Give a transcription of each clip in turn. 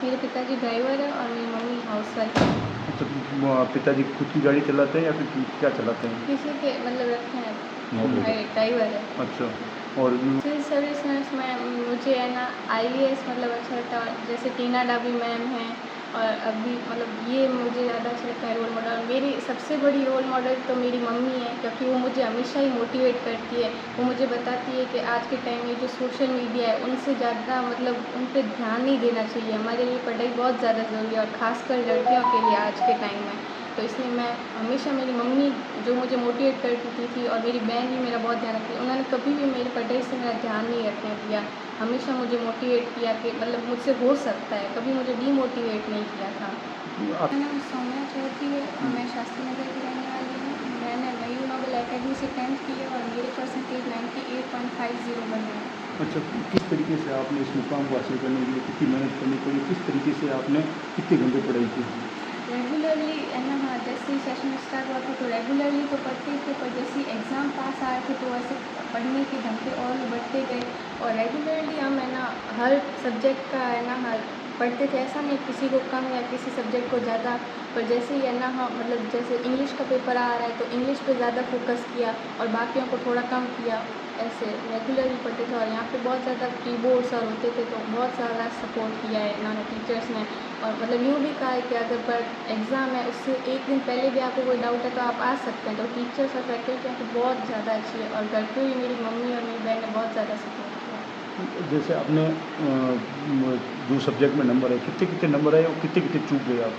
मेरे पिताजी ड्राइवर है और मेरी मम्मी हाउसवाइफ है। अच्छा, पिताजी खुद की गाड़ी चलाते हैं या फिर क्या चलाते हैं? किसी के मतलब रखे हैं ड्राइवर। ड्राइवर है। अच्छा। और सिविल सर्विस में मुझे है ना आईएएस मतलब अच्छा लगता है, और जैसे टीना डाबी मैम हैं, और अभी मतलब ये मुझे ज़्यादा अच्छा लगता है रोल मॉडल। और मेरी सबसे बड़ी रोल मॉडल तो मेरी मम्मी है, क्योंकि वो मुझे हमेशा ही मोटिवेट करती है। वो मुझे बताती है कि आज के टाइम में जो सोशल मीडिया है उनसे ज़्यादा मतलब उन पे ध्यान नहीं देना चाहिए। हमारे लिए पढ़ाई बहुत ज़्यादा ज़रूरी है, और ख़ासकर लड़कियों के लिए आज के टाइम में। तो इसलिए मैं हमेशा, मेरी मम्मी जो मुझे मोटिवेट करती थी और मेरी बहन भी मेरा बहुत ध्यान रखती है, उन्होंने कभी भी मेरी पढ़ाई से मेरा ध्यान नहीं रखने दिया। हमेशा मुझे मोटिवेट किया कि मतलब मुझसे हो सकता है, कभी मुझे डीमोटिवेट नहीं किया था। आप मेरा नाम सौम्या चौधरी है और मैं शास्त्री नगर की रहने वाली हूँ। मैंने मयूर नोबल अकेडमी से 10th की है और मेरे परसेंटेज 98.50 बने हैं। अच्छा, किस तरीके से आपने इस मुकाम को हासिल करने के लिए कितनी मेहनत करनी पड़ी, किस तरीके से आपने कितने घंटे पढ़ाई की? रेगुलरली है ना, हाँ, जैसे ही सेशन स्टार्ट हुआ था तो रेगुलरली तो पढ़ते थे, पर जैसे ही एग्ज़ाम पास आ रहे थे तो ऐसे पढ़ने के घंटे और भी बढ़ते गए। और रेगुलरली हम है ना हर सब्जेक्ट का है ना हर पढ़ते थे। ऐसा नहीं किसी को कम या किसी सब्जेक्ट को ज़्यादा, पर जैसे ही है ना हाँ मतलब जैसे इंग्लिश का पेपर आ रहा है तो इंग्लिश पे ज़्यादा फोकस किया और बाकियों को थोड़ा कम किया। ऐसे रेगुलरली पढ़ते थे, और यहाँ पे बहुत ज़्यादा कीबोर्ड सर होते थे तो बहुत ज़्यादा सपोर्ट किया है इन्होंने, टीचर्स ने। और मतलब यूँ भी कहा है कि अगर पर एग्ज़ाम है उससे एक दिन पहले भी आपको कोई डाउट है तो आप आ सकते हैं। तो टीचर्स और फैकल्टी यहाँ पे बहुत ज़्यादा अच्छी है, और घर पे भी मेरी मम्मी और मेरी बहन ने बहुत ज़्यादा सपोर्ट किया। जैसे आपने जो सब्जेक्ट में नंबर है, कितने कितने नंबर आए और कितने कितने चूक गए आप?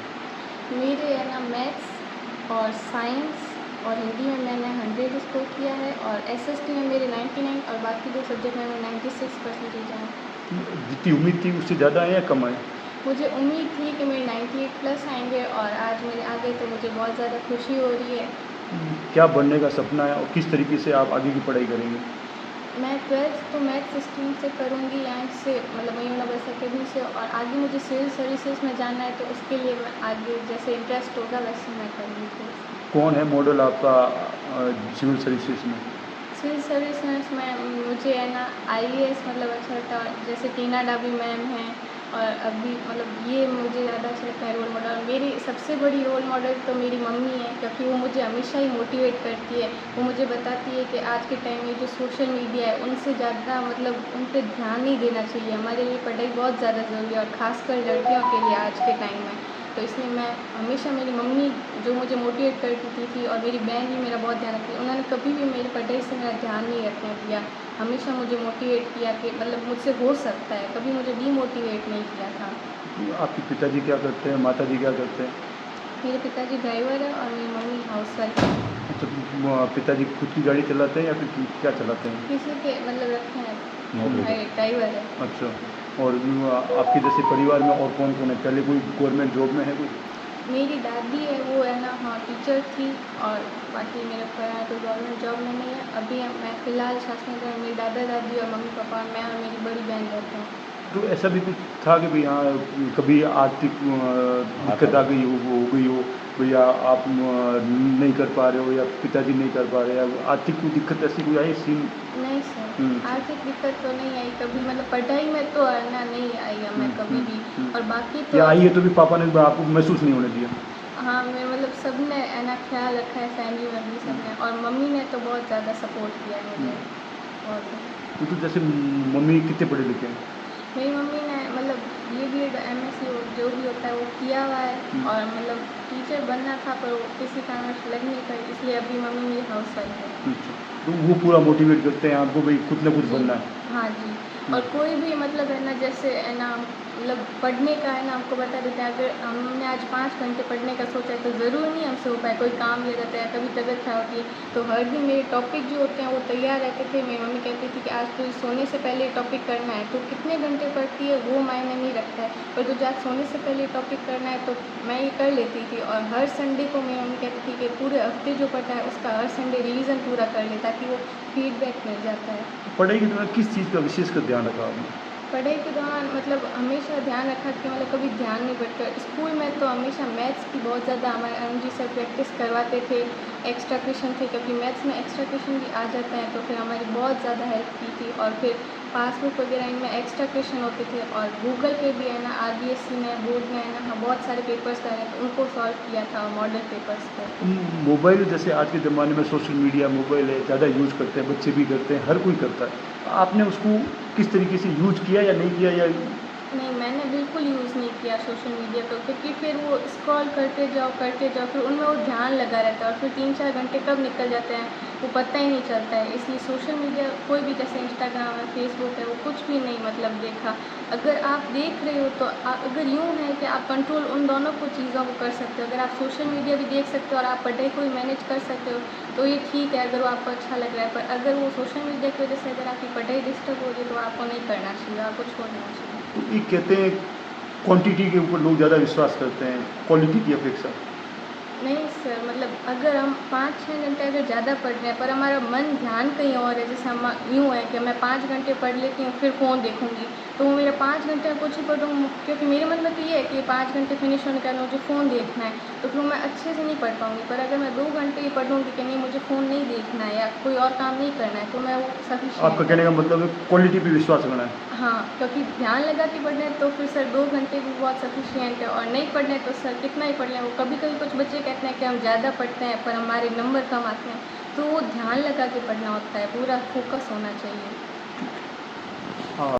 मेरे है ना मैथ्स और साइंस और हिंदी में मैंने 100 स्कोर किया है, और एसएसटी में मेरे 99 और बाकी दो सब्जेक्ट में मेरे 96 परसेंटेज आए। जितनी उम्मीद थी उससे ज़्यादा आए या कम आए? मुझे उम्मीद थी कि मेरे 98 प्लस आएंगे, और आज मेरे आ गए तो मुझे बहुत ज़्यादा खुशी हो रही है। क्या बनने का सपना है और किस तरीके से आप आगे की पढ़ाई करेंगे? मैं 12th तो मैथ्स स्ट्रीम से करूँगी यहाँ से, मतलब मयूर नोबल अकेडमी से, और आगे मुझे सिविल सर्विसेज में जाना है तो उसके लिए मैं आगे जैसे इंटरेस्ट होगा वैसे मैं करूँगी। कौन है मॉडल आपका सिविल सर्विसेज में? सिविल सर्विसेज में मुझे है ना आईएएस मतलब अच्छा लगता है, और जैसे टीना डाबी मैम हैं, और अभी मतलब ये मुझे ज़्यादा अच्छा लगता है रोल मॉडल। और मेरी सबसे बड़ी रोल मॉडल तो मेरी मम्मी है, क्योंकि वो मुझे हमेशा ही मोटिवेट करती है। वो मुझे बताती है कि आज के टाइम में जो सोशल मीडिया है उनसे ज़्यादा मतलब उन पे ध्यान नहीं देना चाहिए। हमारे लिए पढ़ाई बहुत ज़्यादा ज़रूरी है, और ख़ासकर लड़कियों के लिए आज के टाइम में। तो इसलिए मैं हमेशा, मेरी मम्मी जो मुझे मोटिवेट करती थी और मेरी बहन भी मेरा बहुत ध्यान रखती है, उन्होंने कभी भी मेरी पढ़ाई से मेरा ध्यान नहीं रखने दिया। हमेशा मुझे मोटिवेट किया कि मतलब मुझसे हो सकता है, कभी मुझे डीमोटिवेट नहीं किया था। आपके पिताजी क्या करते हैं, माताजी क्या करते हैं? मेरे पिताजी ड्राइवर है और मेरी मम्मी हाउसवाइफ है। अच्छा, पिताजी खुद की गाड़ी चलाते हैं या फिर क्या चलाते हैं? किसी के मतलब रखे हैं ड्राइवर है। अच्छा। और आपके जैसे परिवार में और कौन-कौन है? पहले कोई गवर्नमेंट जॉब में है कोई? मेरी दादी है, वो है ना हाँ टीचर थी, और बाकी मेरे परिवार कोई गवर्नमेंट जॉब में नहीं है। अभी मैं फ़िलहाल शास्त्री नगर में मेरे दादा दादी और मम्मी पापा, मैं और मेरी बड़ी बहन रहते हैं। तो ऐसा भी कुछ था कि भई हाँ, कभी आर्थिक दिक्कत आ गई हो गई हो, भैया आप नहीं कर पा रहे हो या पिताजी नहीं कर पा रहे या आर्थिक कोई दिक्कत ऐसी कोई आई सीन? नहीं सर, हुँ, आर्थिक दिक्कत तो नहीं आई कभी, मतलब पढ़ाई में तो है ना नहीं आई है हुँ, मैं कभी हुँ, भी। हुँ। और बाकी या तो आई है तो भी पापा ने आपको महसूस नहीं होने दिया? हाँ, मैं मतलब सबने है ना ख़्याल रखा है, फैमिली में भी सबने, और मम्मी ने तो बहुत ज़्यादा सपोर्ट किया है हुँ। मुझे। बहुत तो जैसे मम्मी कितने पढ़े लिखे हैं? मेरी मम्मी ने मतलब बीएड एमएससी जो भी होता है वो किया हुआ है, हुँ। और मतलब टीचर बनना था पर वो किसी कारणवश लग नहीं पाई, इसलिए अभी मम्मी मेरी हाउसवाइफ है। अच्छा, तो वो पूरा मोटिवेट करते हैं आपको भई कुछ ना कुछ जी, बनना है? हाँ जी। हुँ, और कोई भी मतलब है ना जैसे है ना मतलब पढ़ने का है ना हमको बता देते हैं, अगर हमने आज 5 घंटे पढ़ने का सोचा है तो ज़रूरी नहीं हमसे हो पाए, कोई काम ले जाता है, कभी तबीयत खराब होती है। तो हर दिन मेरे टॉपिक जो होते हैं वो तैयार रहते थे। मेरी मम्मी कहती थी कि आज तुझे सोने से पहले टॉपिक करना है, तो कितने घंटे पढ़ती है वो मायने नहीं रखता है, पर तुझे आज सोने से पहले टॉपिक करना है। तो मैं ये कर लेती थी, और हर संडे को मेरी मम्मी कहती थी कि पूरे हफ्ते जो पढ़ा है उसका हर संडे रिवीज़न पूरा कर ले, ताकि वो फीडबैक मिल जाता है। पढ़ाई के दौरान किस चीज़ का विशेषकर ध्यान रखा आपने? पढ़ाई के दौरान मतलब हमेशा ध्यान रखा कि मतलब कभी ध्यान नहीं भटका। स्कूल में तो हमेशा मैथ्स की बहुत ज़्यादा हमारे एमजी सर प्रैक्टिस करवाते थे। एक्स्ट्रा क्वेश्चन थे, क्योंकि मैथ्स में एक्स्ट्रा क्वेश्चन भी आ जाते हैं, तो फिर हमारी बहुत ज़्यादा हेल्प की थी। और फिर पासबुक वगैरह इनमें एक्स्ट्रा क्वेश्चन होते थे, और गूगल पे भी है ना आरबीएससी में बोर्ड में है ना, हाँ, बहुत सारे पेपर्स कर रहे हैं तो उनको सॉल्व किया था मॉडल पेपर्स पे। मोबाइल जैसे आज के ज़माने में सोशल मीडिया मोबाइल है, ज़्यादा यूज़ करते हैं, बच्चे भी करते हैं, हर कोई करता है। आपने उसको किस तरीके से यूज़ किया या नहीं किया, या नहीं, मैंने बिल्कुल यूज़ नहीं किया सोशल मीडिया को, क्योंकि फिर वो स्क्रॉल करते जाओ फिर उनमें वो ध्यान लगा रहता है और फिर 3-4 घंटे कब निकल जाते हैं वो पता ही नहीं चलता है। इसलिए सोशल मीडिया कोई भी, जैसे इंस्टाग्राम है, फेसबुक है, वो कुछ भी नहीं मतलब देखा। अगर आप देख रहे हो तो अगर यूँ है कि आप कंट्रोल उन दोनों को चीज़ों को कर सकते हो, अगर आप सोशल मीडिया भी देख सकते हो और आप पढ़ाई को भी मैनेज कर सकते हो तो ये ठीक है, अगर वो आपको अच्छा लग रहा है। पर अगर वो सोशल मीडिया की वजह से अगर आपकी पढ़ाई डिस्टर्ब हो रही है तो आपको नहीं करना चाहिए, आपको छोड़ना चाहिए। तो ये कहते हैं क्वांटिटी के ऊपर लोग ज़्यादा विश्वास करते हैं क्वालिटी की अपेक्षा। नहीं सर, मतलब अगर हम 5-6 घंटे अगर ज़्यादा पढ़ रहे हैं पर हमारा मन ध्यान कहीं और है, जैसे हम यूँ है कि मैं 5 घंटे पढ़ लेती हूँ फिर फ़ोन देखूँगी, तो वो मेरा 5 घंटे में कुछ ही पढ़ूँ, क्योंकि मेरे मन में तो ये है कि 5 घंटे फिनिश होने के बाद मुझे फ़ोन देखना है, तो फिर मैं अच्छे से नहीं पढ़ पाऊँगी। पर अगर मैं 2 घंटे ही पढ़ूँगी कि नहीं मुझे फ़ोन नहीं देखना है या कोई और काम नहीं करना है, तो मैं वो आपका सफिशिएंट है। कहने का मतलब है क्वालिटी पे विश्वास रखना है। हाँ, क्योंकि ध्यान लगा के पढ़ना है तो फिर सर 2 घंटे भी बहुत सफिशिएंट है, और नहीं पढ़ना है तो सर कितना ही पढ़ लें। वो कभी-कभी कुछ बच्चे कहते हैं कि हम ज़्यादा पढ़ते हैं पर हमारे नंबर कम आते हैं, तो वो ध्यान लगा के पढ़ना होता है, पूरा फ़ोकस होना चाहिए। हाँ।